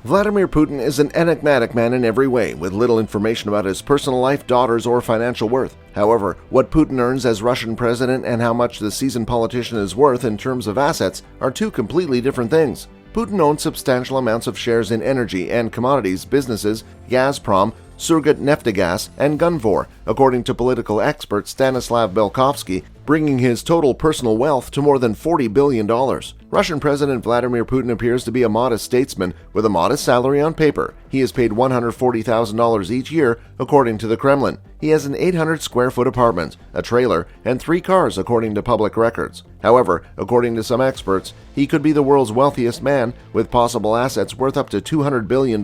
Vladimir Putin is an enigmatic man in every way, with little information about his personal life, daughters, or financial worth. However, what Putin earns as Russian president and how much the seasoned politician is worth in terms of assets are two completely different things. Putin owns substantial amounts of shares in energy and commodities businesses, Gazprom, Surgutneftegas, and Gunvor, according to political expert Stanislav Belkovsky, bringing his total personal wealth to more than $40 billion. Russian President Vladimir Putin appears to be a modest statesman with a modest salary on paper. He is paid $140,000 each year, according to the Kremlin. He has an 800-square-foot apartment, a trailer, and 3 cars, according to public records. However, according to some experts, he could be the world's wealthiest man, with possible assets worth up to $200 billion.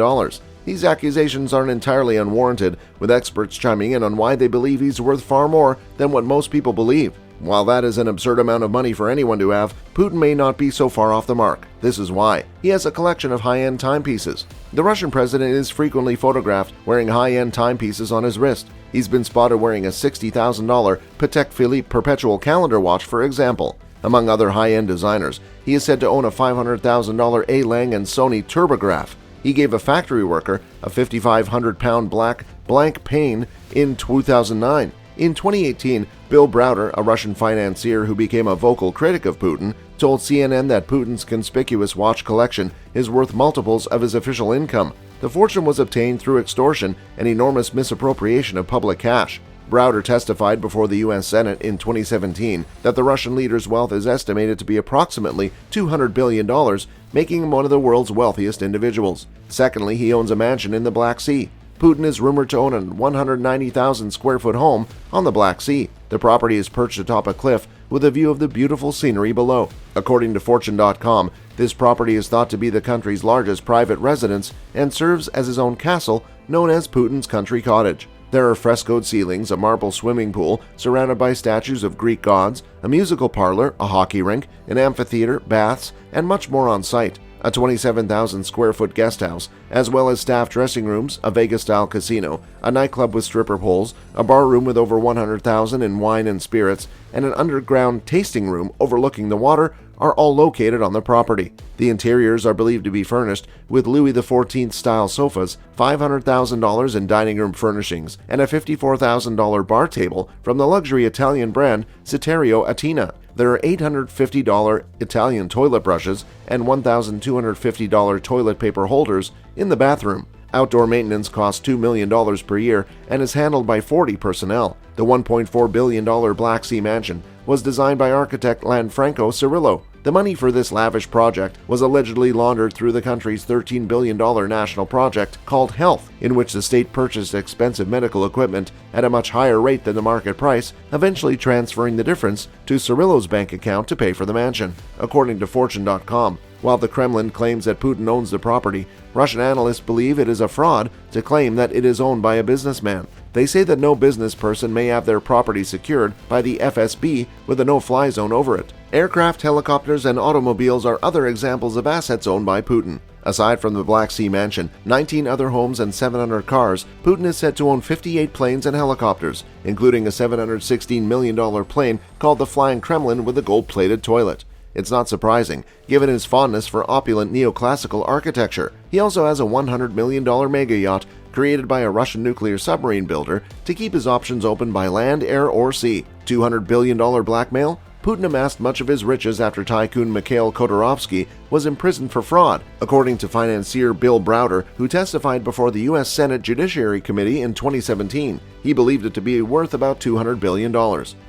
These accusations aren't entirely unwarranted, with experts chiming in on why they believe he's worth far more than what most people believe. While that is an absurd amount of money for anyone to have, Putin may not be so far off the mark. This is why. He has a collection of high-end timepieces. The Russian president is frequently photographed wearing high-end timepieces on his wrist. He's been spotted wearing a $60,000 Patek Philippe perpetual calendar watch, for example. Among other high-end designers, he is said to own a $500,000 A-Lang and Sony Turbograph. He gave a factory worker a 5,500-pound black blank pane in 2009. In 2018, Bill Browder, a Russian financier who became a vocal critic of Putin, told CNN that Putin's conspicuous watch collection is worth multiples of his official income. The fortune was obtained through extortion and enormous misappropriation of public cash. Browder testified before the U.S. Senate in 2017 that the Russian leader's wealth is estimated to be approximately $200 billion, making him one of the world's wealthiest individuals. Secondly, he owns a mansion in the Black Sea. Putin is rumored to own a 190,000-square-foot home on the Black Sea. The property is perched atop a cliff with a view of the beautiful scenery below. According to Fortune.com, this property is thought to be the country's largest private residence and serves as his own castle, known as Putin's Country Cottage. There are frescoed ceilings, a marble swimming pool surrounded by statues of Greek gods, a musical parlor, a hockey rink, an amphitheater, baths, and much more on site. A 27,000-square-foot guest house, as well as staff dressing rooms, a Vegas-style casino, a nightclub with stripper poles, a bar room with over $100,000 in wine and spirits, and an underground tasting room overlooking the water are all located on the property. The interiors are believed to be furnished with Louis XIV-style sofas, $500,000 in dining room furnishings, and a $54,000 bar table from the luxury Italian brand Citerio Atina. There are $850 Italian toilet brushes and $1,250 toilet paper holders in the bathroom. Outdoor maintenance costs $2 million per year and is handled by 40 personnel. The $1.4 billion Black Sea mansion was designed by architect Lanfranco Cirillo. The money for this lavish project was allegedly laundered through the country's $13 billion national project called Health, in which the state purchased expensive medical equipment at a much higher rate than the market price, eventually transferring the difference to Cirillo's bank account to pay for the mansion, according to Fortune.com. While the Kremlin claims that Putin owns the property, Russian analysts believe it is a fraud to claim that it is owned by a businessman. They say that no business person may have their property secured by the FSB with a no-fly zone over it. Aircraft, helicopters, and automobiles are other examples of assets owned by Putin. Aside from the Black Sea mansion, 19 other homes, and 700 cars, Putin is said to own 58 planes and helicopters, including a $716 million plane called the Flying Kremlin with a gold-plated toilet. It's not surprising, given his fondness for opulent neoclassical architecture. He also has a $100 million mega yacht created by a Russian nuclear submarine builder to keep his options open by land, air, or sea. $200 billion blackmail? Putin amassed much of his riches after tycoon Mikhail Khodorkovsky was imprisoned for fraud, according to financier Bill Browder, who testified before the U.S. Senate Judiciary Committee in 2017. He believed it to be worth about $200 billion.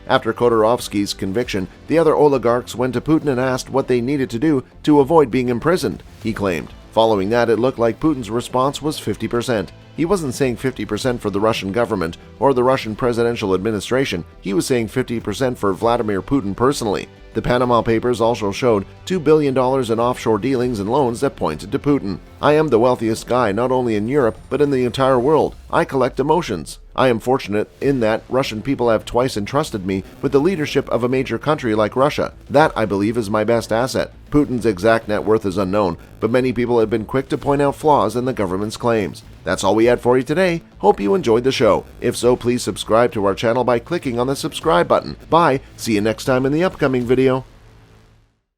After Khodorkovsky's conviction, the other oligarchs went to Putin and asked what they needed to do to avoid being imprisoned, he claimed. Following that, it looked like Putin's response was 50%. He wasn't saying 50% for the Russian government or the Russian presidential administration. He was saying 50% for Vladimir Putin personally. The Panama Papers also showed $2 billion in offshore dealings and loans that pointed to Putin. I am the wealthiest guy not only in Europe, but in the entire world. I collect emotions. I am fortunate in that Russian people have twice entrusted me with the leadership of a major country like Russia. That, I believe, is my best asset. Putin's exact net worth is unknown, but many people have been quick to point out flaws in the government's claims. That's all we had for you today. Hope you enjoyed the show. If so, please subscribe to our channel by clicking on the subscribe button. Bye. See you next time in the upcoming video.